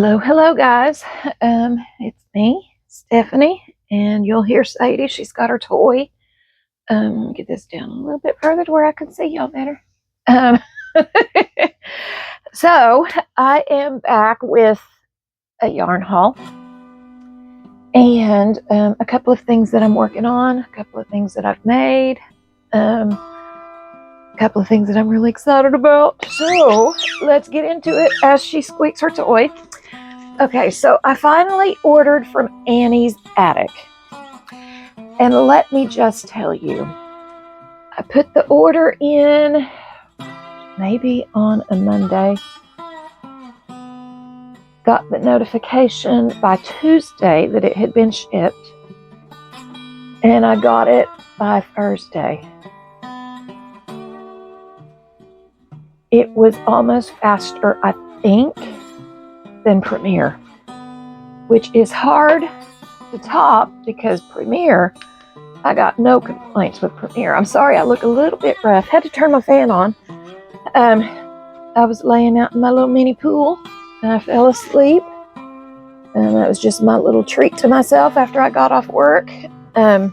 Hello, hello, guys. It's me, Stephanie, and you'll hear Sadie. She's got her toy. Let me get this down a little bit further to where I can see y'all better. Um, so I am back with a yarn haul and a couple of things that I'm working on, a couple of things that I've made, a couple of things that I'm really excited about. So let's get into it as she squeaks her toy. Okay, so I finally ordered from Annie's Attic. And let me just tell you, I put the order in maybe on a Monday. Got the notification by Tuesday that it had been shipped. And I got it by Thursday. It was almost faster, I think, than Premiere, which is hard to top because Premiere, I got no complaints with Premiere. I'm sorry I look a little bit rough. Had to turn my fan on. I was laying out in my little mini pool and I fell asleep. And that was just my little treat to myself after I got off work. And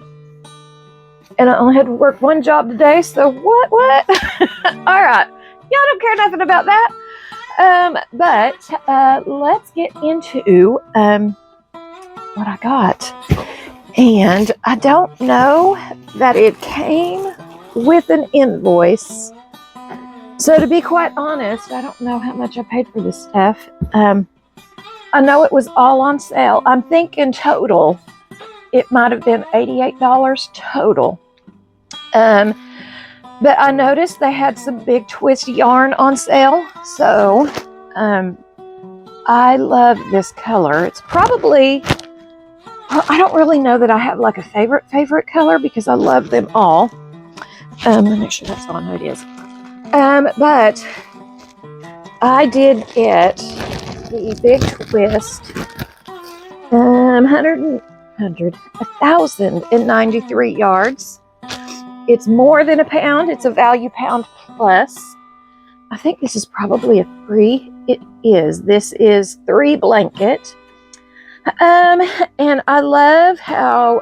I only had to work one job today, so what? All right. Y'all don't care nothing about that. But let's get into what I got. And I don't know that it came with an invoice. So to be quite honest, I don't know how much I paid for this stuff. I know it was all on sale. I'm thinking total, it might have been $88 total. But I noticed they had some big twist yarn on sale. So I love this color. It's probably, I don't really know that I have like a favorite color because I love them all. Let me make sure that's on. No, it is. But I did get the big twist, 1,093 yards. It's more than a pound. It's a value pound plus. I think this is probably a 3. It is. This is 3 blanket. And I love how,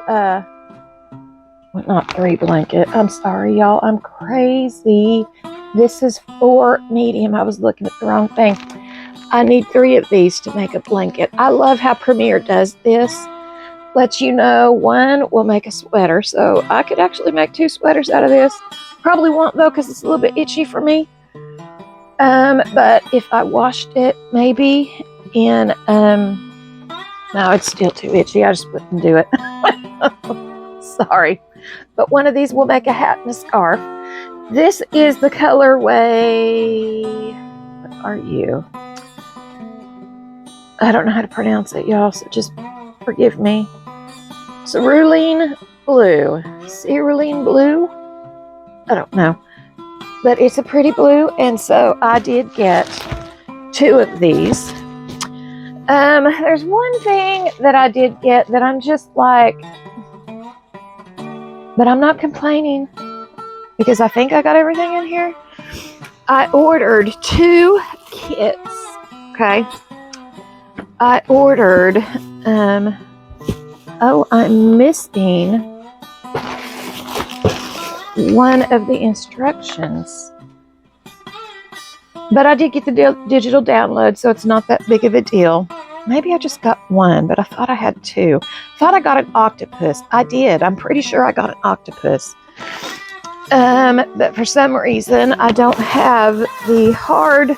well, not 3 blanket. I'm sorry, y'all. I'm crazy. This is 4 medium. I was looking at the wrong thing. I need 3 of these to make a blanket. I love how Premiere does this. Lets you know 1 will make a sweater. So I could actually make 2 sweaters out of this. Probably won't though because it's a little bit itchy for me. But if I washed it maybe in, no, it's still too itchy. I just wouldn't do it. Sorry. But 1 of these will make a hat and a scarf. This is the colorway. What are you? I don't know how to pronounce it, y'all, so just forgive me. Cerulean blue. Cerulean blue? I don't know. But it's a pretty blue, and so I did get 2 of these. There's one thing that I did get that I'm just like, but I'm not complaining because I think I got everything in here. I ordered 2 kits, okay? I ordered, I'm missing one of the instructions. But I did get the digital download, so it's not that big of a deal. Maybe I just got 1, but I thought I had 2. Thought I got an octopus. I did. I'm pretty sure I got an octopus. But for some reason, I don't have the hard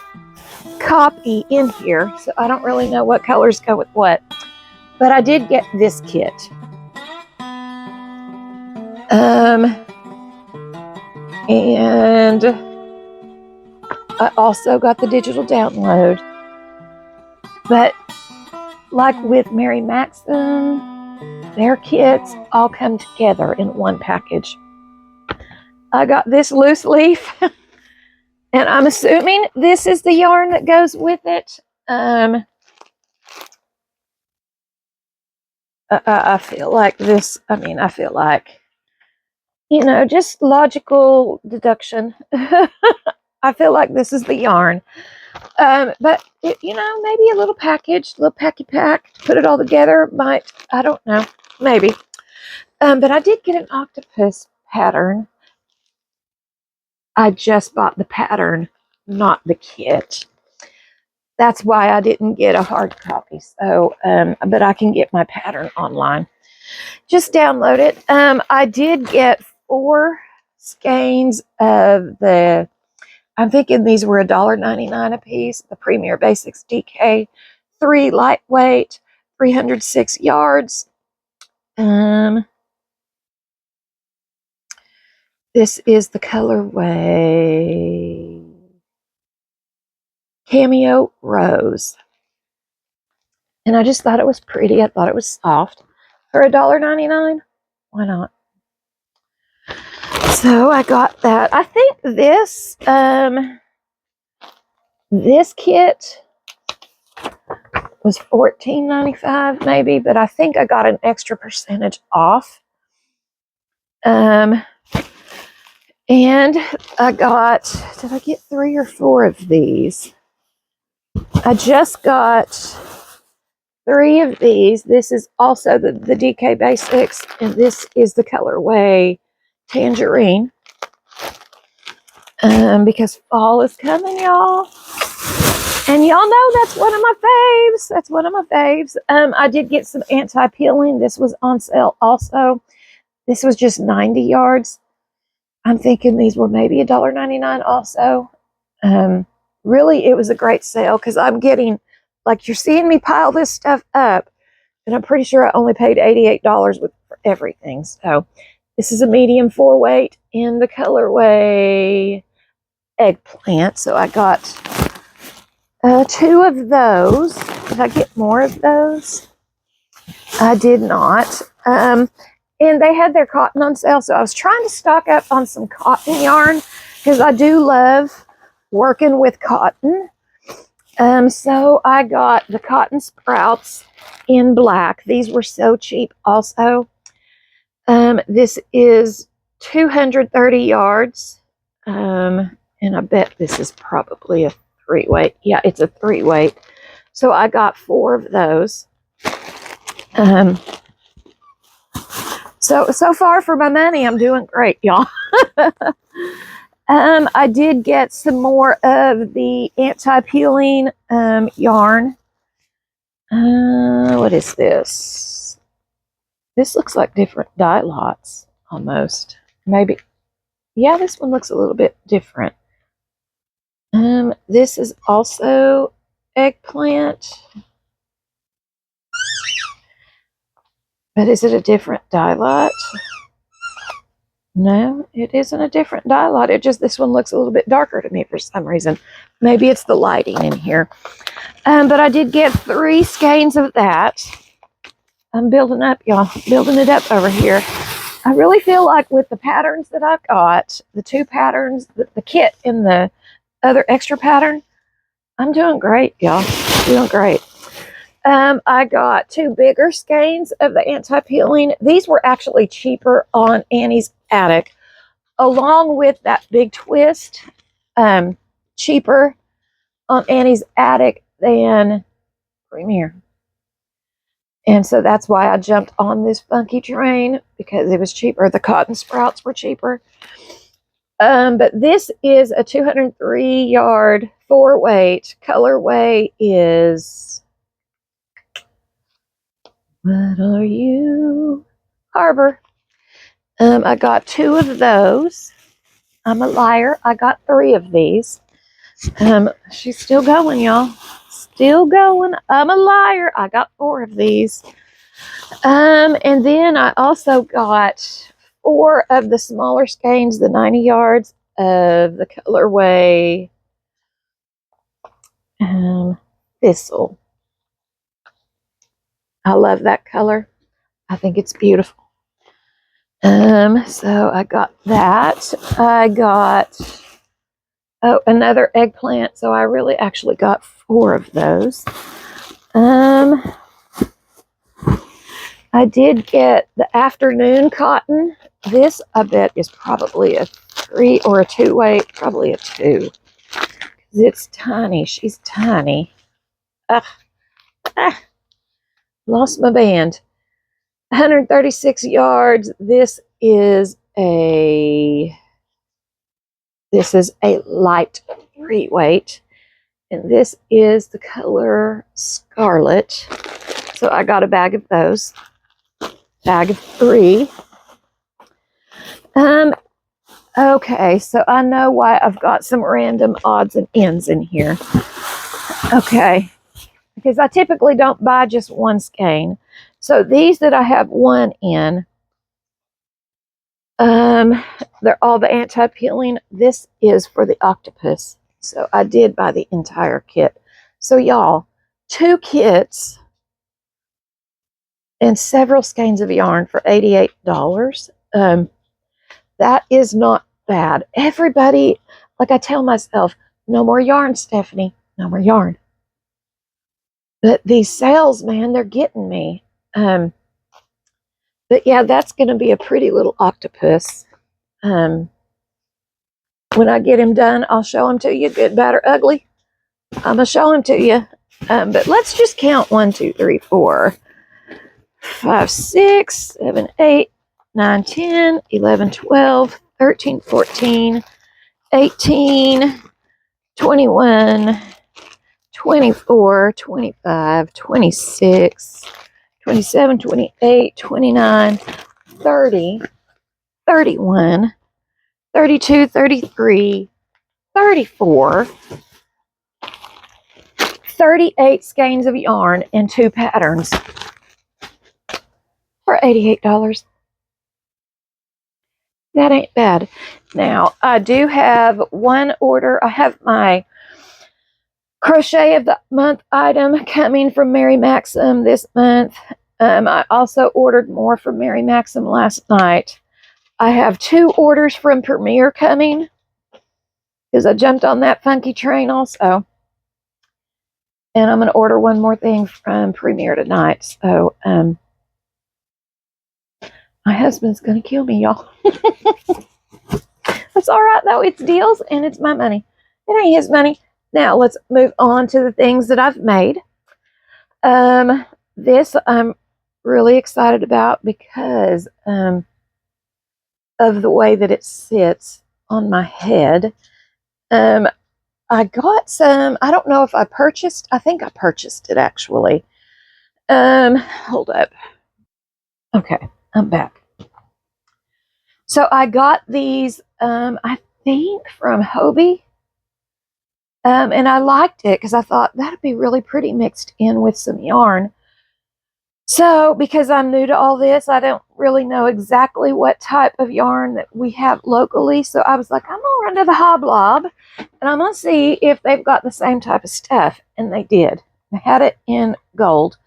copy in here, so I don't really know what colors go with what. But I did get this kit. And I also got the digital download. But like with Mary Maxim, their kits all come together in one package. I got this loose leaf. And I'm assuming this is the yarn that goes with it. I feel like this, I feel like, just logical deduction. I feel like this is the yarn. But it, you know, maybe a little package, little packy pack, put it all together might, I don't know, maybe. But I did get an octopus pattern. I just bought the pattern, not the kit. That's why I didn't get a hard copy. So, but I can get my pattern online. Just download it. I did get 4 skeins of the, I'm thinking these were $1.99 a piece, the Premier Basics DK, 3 lightweight, 306 yards. This is the colorway Cameo Rose. And I just thought it was pretty. I thought it was soft. For $1.99, why not? So I got that. I think this this kit was $14.95 maybe, but I think I got an extra percentage off. And I got, did I get 3 or 4 of these? I just got 3 of these. This is also the DK Basics, and this is the colorway Tangerine. Because fall is coming, y'all. And y'all know that's one of my faves. That's one of my faves. I did get some anti-peeling. This was on sale also. This was just 90 yards. I'm thinking these were maybe $1.99 also. Really, it was a great sale because I'm getting, like, you're seeing me pile this stuff up, and I'm pretty sure I only paid $88 for everything. So this is a medium 4-weight in the colorway Eggplant. So I got 2 of those. Did I get more of those? I did not. And they had their cotton on sale, so I was trying to stock up on some cotton yarn because I do love working with cotton. So I got the Cotton Sprouts in black. These were so cheap also. This is 230 yards. And I bet this is probably a 3-weight. Yeah, it's a 3-weight. So I got 4 of those. So far for my money, I'm doing great, y'all. I did get some more of the anti-peeling yarn. What is this? This looks like different dye lots, almost. Maybe. Yeah, this one looks a little bit different. This is also Eggplant. But is it a different dye lot? No, it isn't a different dye lot. It just, this one looks a little bit darker to me for some reason. Maybe it's the lighting in here. But I did get 3 skeins of that. I'm building up, y'all. Building it up over here. I really feel like with the patterns that I've got, the 2 patterns, the kit and the other extra pattern, I'm doing great, y'all. Doing great. I got 2 bigger skeins of the anti-peeling. These were actually cheaper on Annie's Attic, along with that big twist. Cheaper on Annie's Attic than Premier. And so that's why I jumped on this funky train, because it was cheaper. The Cotton Sprouts were cheaper. But this is a 203-yard 4-weight. Colorway is, what are you? Harbor. I got 2 of those. I'm a liar. I got 3 of these. She's still going, y'all. Still going. I'm a liar. I got 4 of these. And then I also got 4 of the smaller skeins, the 90 yards of the colorway Thistle. I love that color. I think it's beautiful. So I got that. I got another Eggplant. So I really actually got 4 of those. I did get the Afternoon Cotton. This, I bet, is probably a 3 or a 2-weight. Probably a 2. It's tiny. She's tiny. Ugh. Ah, lost my band. 136 yards. This is a light 3-weight, and this is the color Scarlet. So I got a bag of those. Bag of 3. Okay, so I know why I've got some random odds and ends in here. Okay, because I typically don't buy just one skein. So these that I have one in, they're all the anti-peeling. This is for the octopus. So I did buy the entire kit. So y'all, 2 kits and several skeins of yarn for $88. That is not bad. Everybody, like I tell myself, no more yarn, Stephanie. No more yarn. But these sales, man, they're getting me. But yeah, that's going to be a pretty little octopus. When I get him done, I'll show him to you, good, bad, or ugly. I'm going to show him to you. But let's just count 1, 2, 3, 4, 5, 6, 7, 8, 9, 10, 11, 12, 13, 14, 18, 21, 24, 25, 26, 27, 28, 29, 30, 31, 32, 33, 34, 38 skeins of yarn and 2 patterns for $88. That ain't bad. Now, I do have one order. I have my crochet of the month item coming from Mary Maxim this month. I also ordered more from Mary Maxim last night. I have 2 orders from Premier coming because I jumped on that funky train also. And I'm going to order one more thing from Premier tonight. So, my husband's going to kill me, y'all. That's all right, though. It's deals and it's my money. It ain't his money. Now, let's move on to the things that I've made. This I'm really excited about because of the way that it sits on my head. I got some, I don't know if I purchased, I think I purchased it actually. Hold up. Okay, I'm back. So I got these, I think from Hobie. And I liked it because I thought that'd be really pretty mixed in with some yarn. So, because I'm new to all this, I don't really know exactly what type of yarn that we have locally. So I was like, I'm going to run to the Hoblob and I'm going to see if they've got the same type of stuff. And they did. They had it in gold.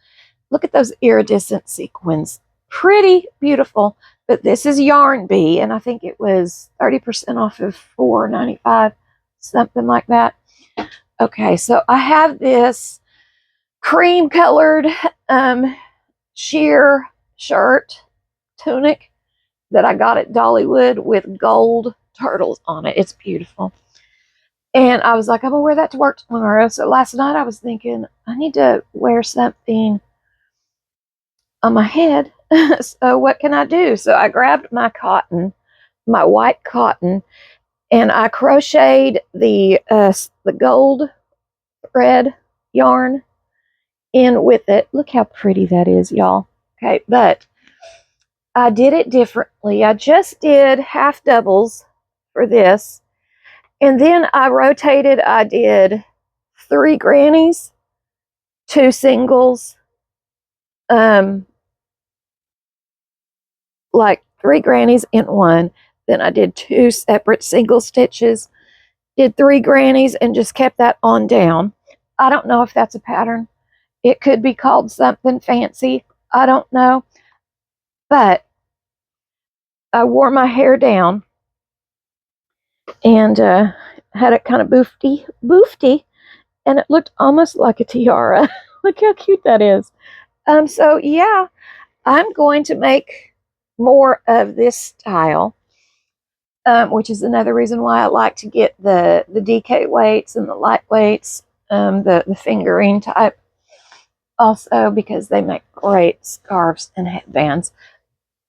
Look at those iridescent sequins. Pretty beautiful. But this is Yarn Bee, and I think it was 30% off of $4.95, something like that. Okay, so I have this cream colored sheer shirt tunic that I got at Dollywood with gold turtles on it. It's beautiful. And I was like, I'm going to wear that to work tomorrow. So last night I was thinking, I need to wear something on my head. So what can I do? So I grabbed my cotton, my white cotton, and I crocheted the gold thread yarn in with it. Look how pretty that is, y'all. Okay, but I did it differently. I just did half doubles for this. And then I rotated. I did 3 grannies, 2 singles, like 3 grannies in one. Then I did 2 separate single stitches, did 3 grannies, and just kept that on down. I don't know if that's a pattern. It could be called something fancy. I don't know. But I wore my hair down and had it kind of boofty, and it looked almost like a tiara. Look how cute that is. So yeah, I'm going to make more of this style. which is another reason why I like to get the DK weights and the light weights, the fingering type, also because they make great scarves and headbands.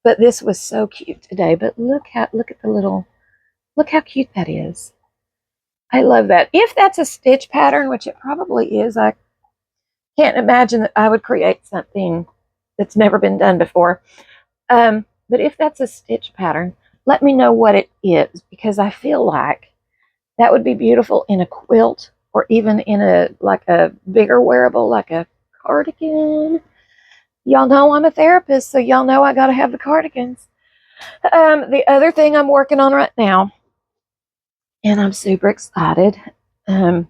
But this was so cute today. But look at the little, look how cute that is. I love that. If that's a stitch pattern, which it probably is, I can't imagine that I would create something that's never been done before. But if that's a stitch pattern, let me know what it is, because I feel like that would be beautiful in a quilt, or even in a bigger wearable, like a cardigan. Y'all know I'm a therapist, so y'all know I gotta have the cardigans. The other thing I'm working on right now, and I'm super excited, I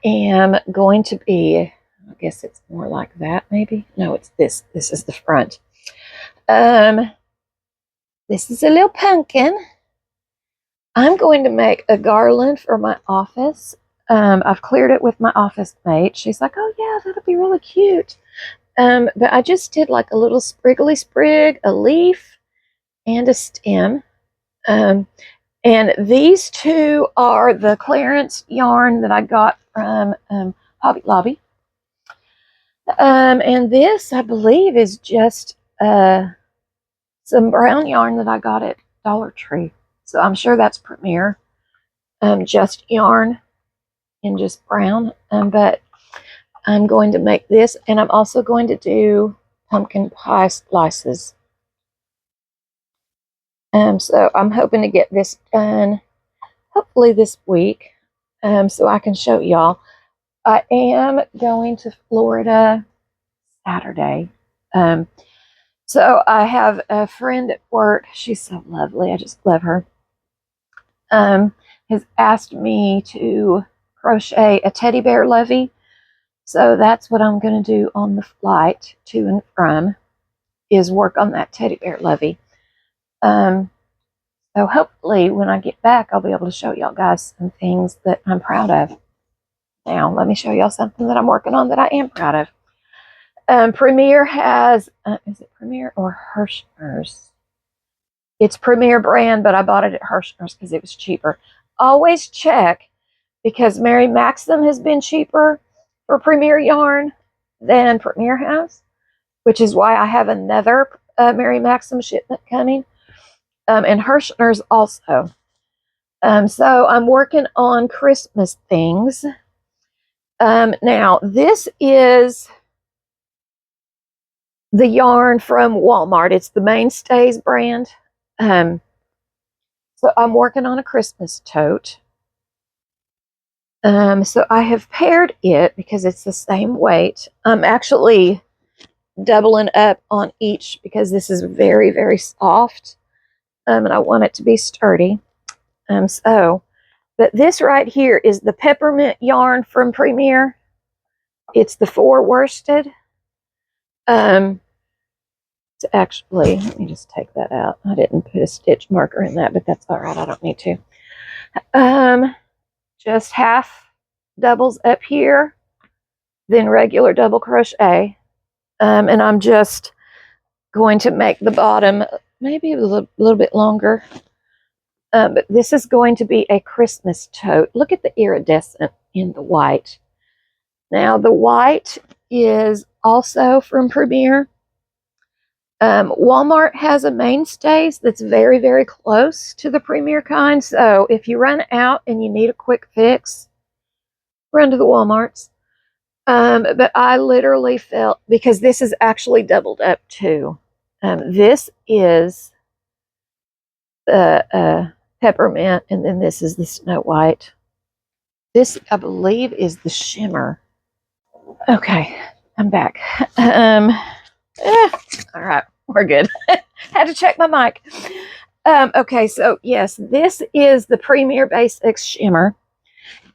am going to be, I guess it's more like that, maybe. No, it's this. This is the front. This is a little pumpkin. I'm going to make a garland for my office. I've cleared it with my office mate. She's like, oh yeah, that'll be really cute. But I just did like a little spriggly sprig, a leaf, and a stem. And these two are the clearance yarn that I got from Hobby Lobby. And this, I believe, is just some brown yarn that I got at Dollar Tree. So I'm sure that's Premier, just yarn in just brown. But I'm going to make this, and I'm also going to do pumpkin pie slices. So I'm hoping to get this done, hopefully this week, so I can show y'all. I am going to Florida Saturday. So I have a friend at work. She's so lovely. I just love her. Has asked me to crochet a teddy bear lovey. So that's what I'm going to do on the flight to and from, is work on that teddy bear lovey. So hopefully when I get back, I'll be able to show y'all guys some things that I'm proud of. Now, let me show y'all something that I'm working on that I am proud of. Premier has, is it Premier or Hirschner's? It's Premier brand, but I bought it at Hirschner's because it was cheaper. Always check, because Mary Maxim has been cheaper for Premier yarn than Premier has, which is why I have another Mary Maxim shipment coming. And Hirschner's also. So I'm working on Christmas things. Now, this is the yarn from Walmart. It's the Mainstays brand. So I'm working on a Christmas tote. So I have paired it because it's the same weight. I'm actually doubling up on each because this is very, very soft. And I want it to be sturdy. But this right here is the peppermint yarn from Premier. It's the 4 worsted. It's actually, let me just take that out. I didn't put a stitch marker in that, but that's all right. I don't need to. Just half doubles up here, then regular double crochet. And I'm just going to make the bottom maybe a little bit longer. But this is going to be a Christmas tote. Look at the iridescent in the white. Now, the white is also from Premier. Walmart has a Mainstays that's very, very close to the Premier kind. So if you run out and you need a quick fix, run to the Walmarts. But I literally felt, because this is actually doubled up too. This is the peppermint, and then this is the Snow White. This, I believe, is the shimmer. Okay, I'm back. All right, we're good. Had to check my mic. Okay, so yes, this is the Premier Basics shimmer.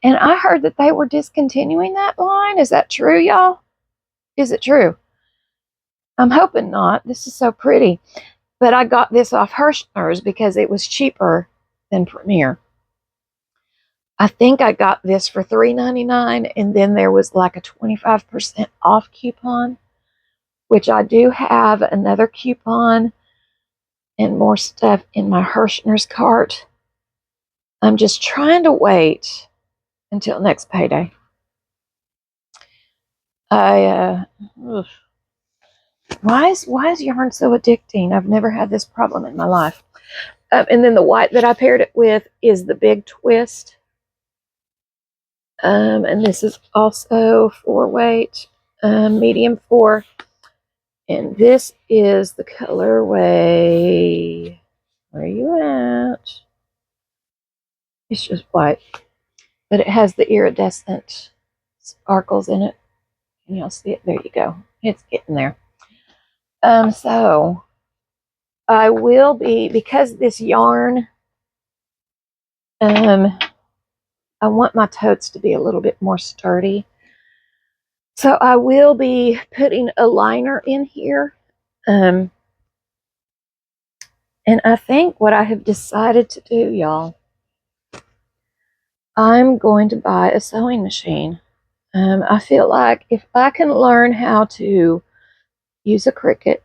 And I heard that they were discontinuing that line. Is that true, y'all? Is it true? I'm hoping not. This is so pretty. But I got this off Hirschner's because it was cheaper than Premier. I think I got this for $3.99, and then there was like a 25% off coupon, which I do have another coupon and more stuff in my Hirschner's cart. I'm just trying to wait until next payday. Why is yarn so addicting? I've never had this problem in my life. And then the white that I paired it with is the Big Twist. And this is also 4-weight, medium 4. And this is the colorway. Where are you at? It's just white, but it has the iridescent sparkles in it. Can y'all see it? There you go. It's getting there. So I will be, because this yarn, I want my totes to be a little bit more sturdy. So I will be putting a liner in here. And I think what I have decided to do, y'all, I'm going to buy a sewing machine. I feel like if I can learn how to use a Cricut,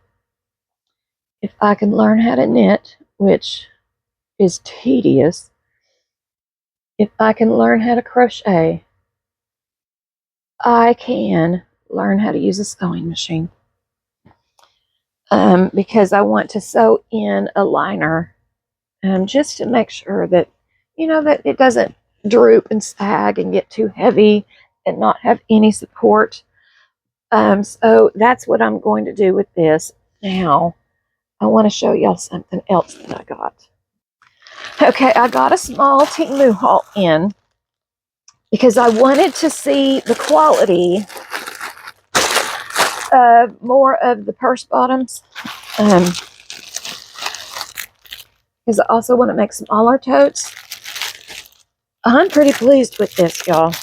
if I can learn how to knit, which is tedious, if I can learn how to crochet, I can learn how to use a sewing machine. Because I want to sew in a liner, just to make sure that, that it doesn't droop and sag and get too heavy and not have any support. So that's what I'm going to do with this. Now, I want to show y'all something else that I got. Okay, I got a small Temu haul in because I wanted to see the quality of more of the purse bottoms. Because I also want to make smaller totes. I'm pretty pleased with this, y'all.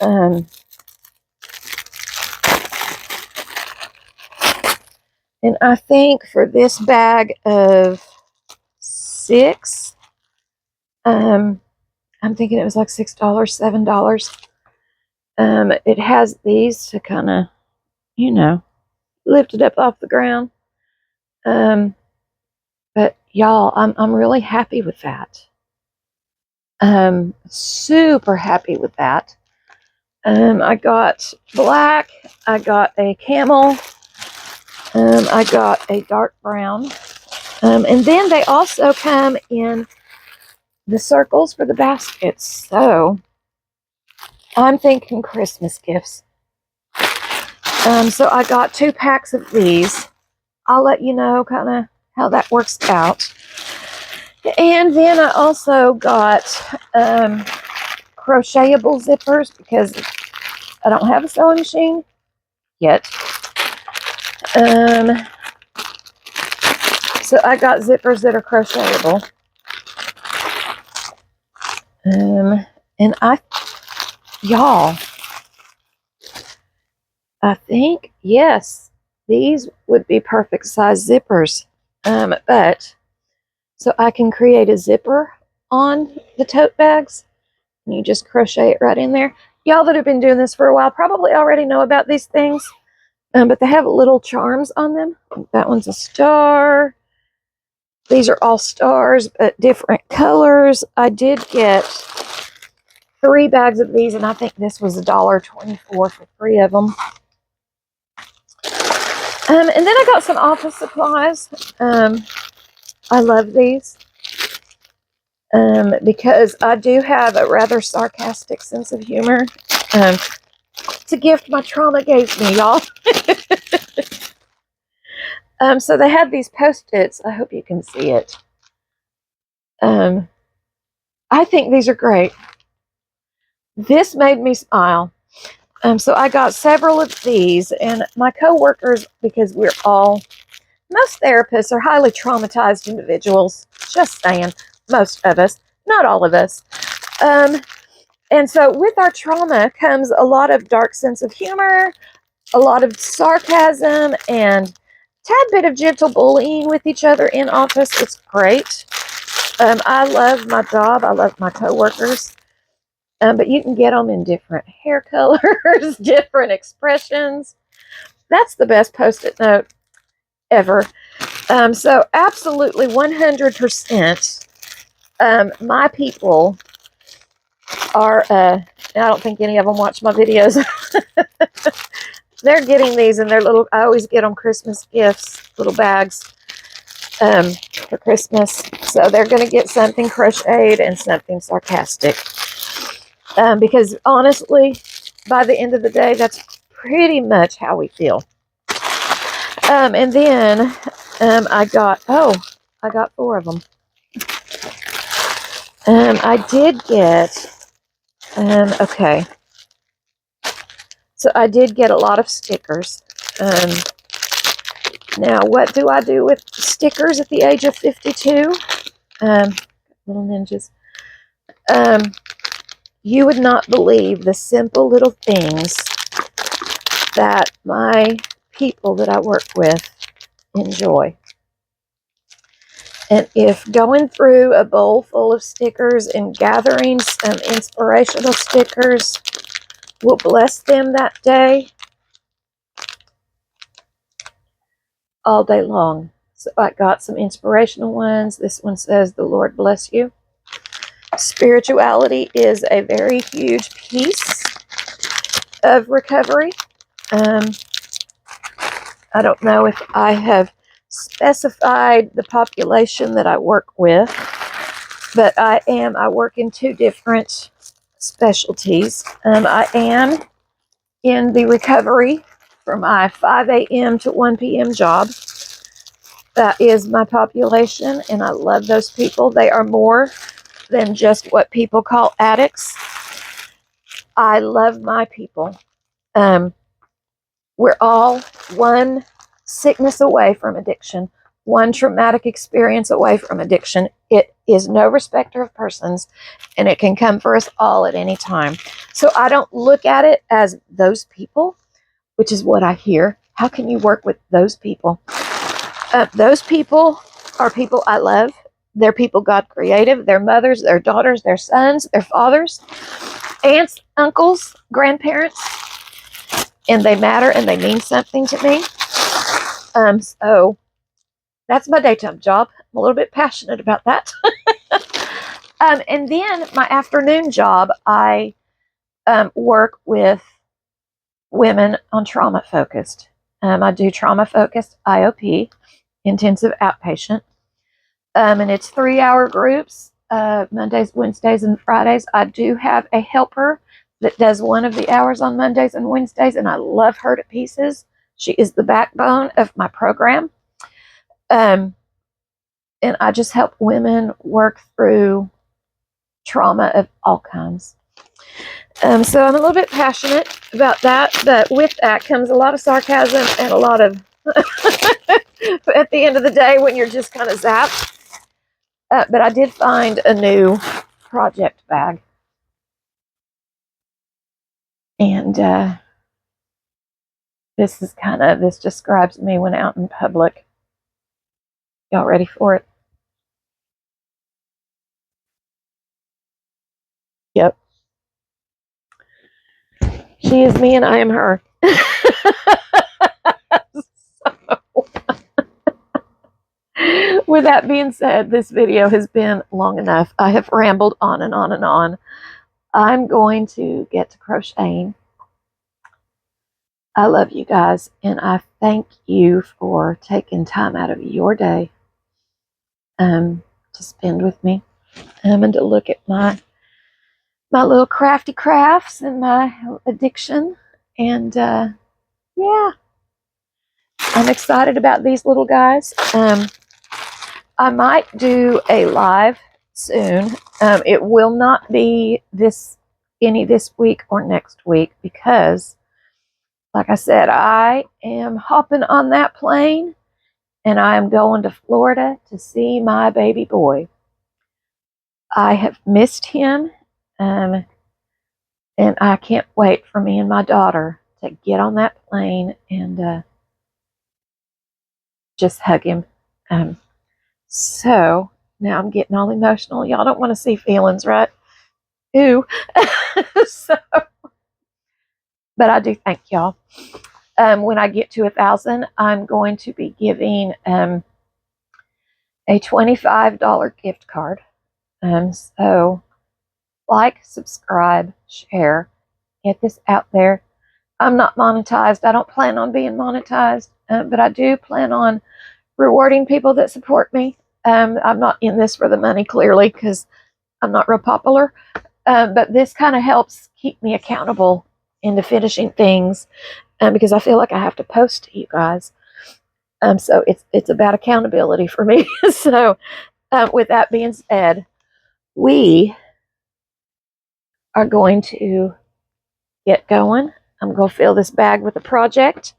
And I think for this bag of 6, I'm thinking it was like $6, $7. It has these to kind of, lift it up off the ground. But y'all, I'm really happy with that. Super happy with that. I got black. I got a camel. I got a dark brown. And then they also come in the circles for the baskets. So I'm thinking Christmas gifts. So I got 2 packs of these. I'll let you know kind of how that works out. And then I also got crochetable zippers because I don't have a sewing machine yet. So I got zippers that are crochetable. And y'all, I think, yes, these would be perfect size zippers. But, so I can create a zipper on the tote bags. And you just crochet it right in there. Y'all that have been doing this for a while probably already know about these things. But they have little charms on them. That one's a star. These are all stars, but different colors. I did get 3 bags of these, and I think this was $1.24 for 3 of them. And then I got some office supplies. I love these because I do have a rather sarcastic sense of humor. It's a gift my trauma gave me, y'all. So they have these Post-its. I hope you can see it. I think these are great. This made me smile. So I got several of these, and my coworkers, because most therapists are highly traumatized individuals. Just saying, most of us, not all of us. And so with our trauma comes a lot of dark sense of humor, a lot of sarcasm, and a tad bit of gentle bullying with each other in office. It's great. I love my job. I love my coworkers. But you can get them in different hair colors, different expressions. That's the best Post-it note ever. So absolutely 100%, my people are, and I don't think any of them watch my videos. They're getting these in their little, I always get them Christmas gifts, little bags for Christmas. So they're going to get something crocheted and something sarcastic. Because honestly, by the end of the day, that's pretty much how we feel. And then I got 4 of them. I did get, okay. So I did get a lot of stickers. Now, what do I do with stickers at the age of 52? Little ninjas. You would not believe the simple little things that my people that I work with enjoy. And if going through a bowl full of stickers and gathering some inspirational stickers will bless them that day, all day long. So I got some inspirational ones. This one says, "The Lord bless you." Spirituality is a very huge piece of recovery. I don't know if I have specified the population that I work with, but I work in 2 different specialties. I am in the recovery for my 5 a.m. to 1 p.m. job. That is my population, and I love those people. They are more than just what people call addicts. I love my people. We're all one sickness away from addiction, one traumatic experience away from addiction. It is no respecter of persons, and it can come for us all at any time. So I don't look at it as those people, which is what I hear. How can you work with those people? Those people are people I love. They're people God created. Their mothers, their daughters, their sons, their fathers, aunts, uncles, grandparents, and they matter and they mean something to me. So that's my daytime job. I'm a little bit passionate about that. And then my afternoon job, I work with women on trauma focused. I do trauma focused IOP, intensive outpatient. And it's 3-hour groups, Mondays, Wednesdays, and Fridays. I do have a helper that does one of the hours on Mondays and Wednesdays, and I love her to pieces. She is the backbone of my program. And I just help women work through trauma of all kinds. So I'm a little bit passionate about that, but with that comes a lot of sarcasm and a lot of, at the end of the day, when you're just kind of zapped. But I did find a new project bag. And this describes me when out in public. Y'all ready for it? Yep. She is me and I am her. With that being said, this video has been long enough. I have rambled on and on and on. I'm going to get to crocheting. I love you guys, and I thank you for taking time out of your day to spend with me and to look at my little crafty crafts and my addiction. And yeah, I'm excited about these little guys. I might do a live soon. It will not be this week or next week because, like I said, I am hopping on that plane and I am going to Florida to see my baby boy. I have missed him, and I can't wait for me and my daughter to get on that plane and just hug him. So now I'm getting all emotional. Y'all don't want to see feelings, right? Ooh. So, but I do thank y'all. When I get to 1,000, I'm going to be giving a $25 gift card. So like, subscribe, share, get this out there. I'm not monetized. I don't plan on being monetized, but I do plan on rewarding people that support me. I'm not in this for the money, clearly, because I'm not real popular. But this kind of helps keep me accountable into finishing things, because I feel like I have to post to you guys. So it's about accountability for me. So with that being said, we are going to get going. I'm going to fill this bag with a project,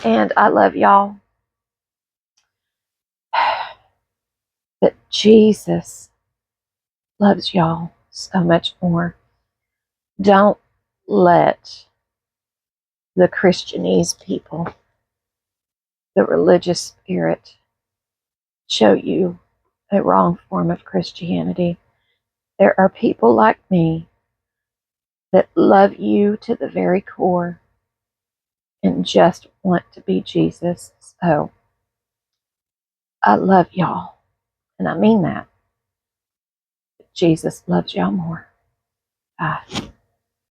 and I love y'all. But Jesus loves y'all so much more. Don't let the Christianese people, the religious spirit, show you a wrong form of Christianity. There are people like me that love you to the very core and just want to be Jesus. So I love y'all, and I mean that. Jesus loves y'all more. Bye.